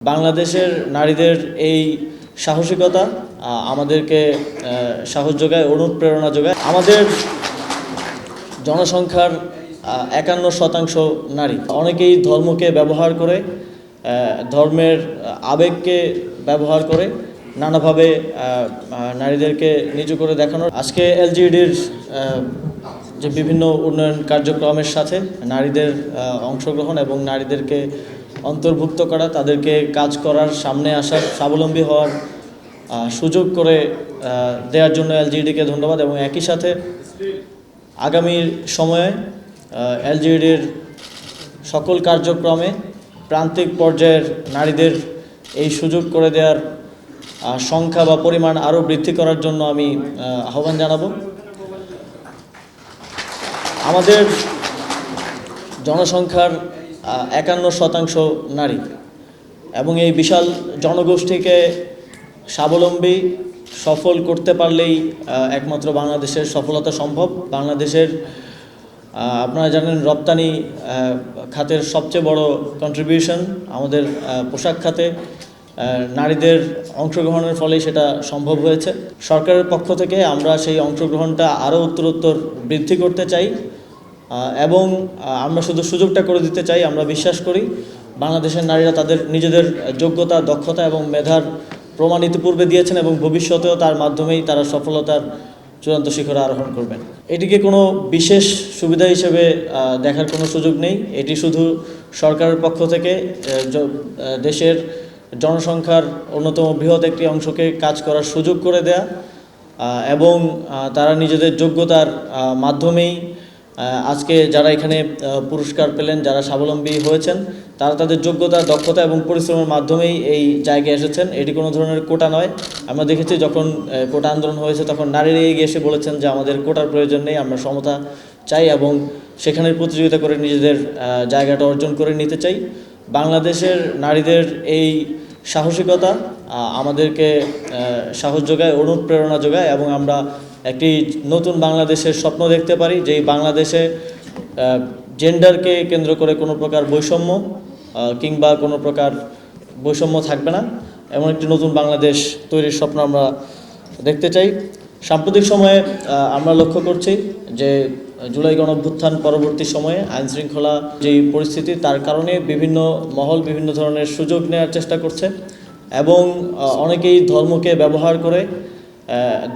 বাংলাদেশের নারীদের এই সাহসিকতা আমাদেরকে সাহস যোগায়, অনুপ্রেরণা যোগায়। আমাদের জনসংখ্যার ৫১% নারী। অনেকেই ধর্মকে ব্যবহার করে, ধর্মের আবেগকে ব্যবহার করে নানাভাবে নারীদেরকে নিচু করে দেখানোর। আজকে এলজিইডির যে বিভিন্ন উন্নয়ন কার্যক্রমের সাথে নারীদের অংশগ্রহণ এবং নারীদেরকে অন্তর্ভুক্ত করা, তাদেরকে কাজ করার, সামনে আসার, স্বাবলম্বী হওয়ার সুযোগ করে দেওয়ার জন্য এলজিইডিকে ধন্যবাদ। এবং একই সাথে আগামী সময়ে এলজিইডির সকল কার্যক্রমে প্রান্তিক পর্যায়ের নারীদের এই সুযোগ করে দেওয়ার সংখ্যা বা পরিমাণ আরও বৃদ্ধি করার জন্য আমি আহ্বান জানাবো। আমাদের জনসংখ্যার ৫১% নারী এবং এই বিশাল জনগোষ্ঠীকে স্বাবলম্বী সফল করতে পারলেই একমাত্র বাংলাদেশের সফলতা সম্ভব। বাংলাদেশের আপনারা জানেন রপ্তানি খাতের সবচেয়ে বড় কন্ট্রিবিউশন আমাদের পোশাক খাতে নারীদের অংশগ্রহণের ফলেই সেটা সম্ভব হয়েছে। সরকারের পক্ষ থেকে আমরা সেই অংশগ্রহণটা আরও উত্তরোত্তর বৃদ্ধি করতে চাই এবং আমরা শুধু সুযোগটা করে দিতে চাই। আমরা বিশ্বাস করি বাংলাদেশের নারীরা তাদের নিজেদের যোগ্যতা, দক্ষতা এবং মেধার প্রমাণ ইতিপূর্বে দিয়েছেন এবং ভবিষ্যতেও তার মাধ্যমেই তারা সফলতার চূড়ান্ত শিখরে আরোহণ করবেন। এটিকে কোনো বিশেষ সুবিধা হিসেবে দেখার কোনো সুযোগ নেই। এটি শুধু সরকারের পক্ষ থেকে দেশের জনসংখ্যার অন্যতম বৃহৎ একটি অংশকে কাজ করার সুযোগ করে দেয়া এবং তারা নিজেদের যোগ্যতার মাধ্যমেই আজকে যারা এখানে পুরস্কার পেলেন, যারা স্বাবলম্বী হয়েছেন, তারা তাদের যোগ্যতা, দক্ষতা এবং পরিশ্রমের মাধ্যমেই এই জায়গায় এসেছেন। এটি কোনো ধরনের কোটা নয়। আমরা দেখেছি যখন কোটা আন্দোলন হয়েছে তখন নারীরা এগিয়ে এসে বলেছেন যে আমাদের কোটার প্রয়োজন নেই, আমরা সমতা চাই এবং সেখানে প্রতিযোগিতা করে নিজেদের জায়গাটা অর্জন করে নিতে চাই। বাংলাদেশের নারীদের এই সাহসিকতা আমাদেরকে সাহস যোগায়, অনুপ্রেরণা যোগায় এবং আমরা একটি নতুন বাংলাদেশের স্বপ্ন দেখতে পারি, যেই বাংলাদেশে জেন্ডারকে কেন্দ্র করে কোনো প্রকার বৈষম্য কিংবা কোনো প্রকার বৈষম্য থাকবে না। এমন একটি নতুন বাংলাদেশ তৈরির স্বপ্ন আমরা দেখতে চাই। সাম্প্রতিক সময়ে আমরা লক্ষ্য করছি যে জুলাই গণঅভ্যুত্থান পরবর্তী সময়ে আইনশৃঙ্খলা যেই পরিস্থিতি, তার কারণে বিভিন্ন মহল বিভিন্ন ধরনের সুযোগ নেওয়ার চেষ্টা করছে এবং অনেকেই ধর্মকে ব্যবহার করে,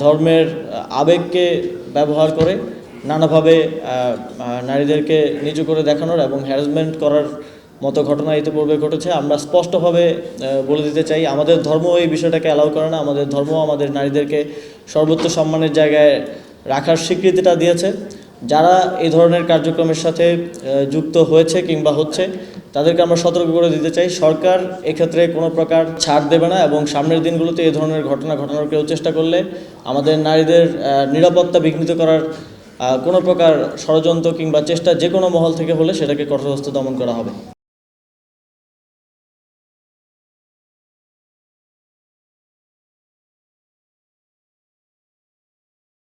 ধর্মের আবেগকে ব্যবহার করে নানাভাবে নারীদেরকে নিচু করে দেখানোর এবং হ্যারাসমেন্ট করার মতো ঘটনা ইতিপূর্বে ঘটেছে। আমরা স্পষ্টভাবে বলে দিতে চাই আমাদের ধর্ম এই বিষয়টাকে অ্যালাউ করে না। আমাদের ধর্ম আমাদের নারীদেরকে সর্বোচ্চ সম্মানের জায়গায় রাখার স্বীকৃতিটা দিয়েছে। যারা এই ধরনের কার্যক্রমের সাথে যুক্ত হয়েছে কিংবা হচ্ছে তাদেরকে আমরা সতর্ক করে দিতে চাই, সরকার এক্ষেত্রে কোনো প্রকার ছাড় দেবে না এবং সামনের দিনগুলোতে এই ধরনের ঘটনা ঘটানোর কেউ চেষ্টা করলে আমাদের নারীদের নিরাপত্তা বিঘ্নিত করার কোনো প্রকার ষড়যন্ত্র কিংবা চেষ্টা যে কোনো মহল থেকে হলে সেটাকে কঠোর হস্তে দমন করা হবে।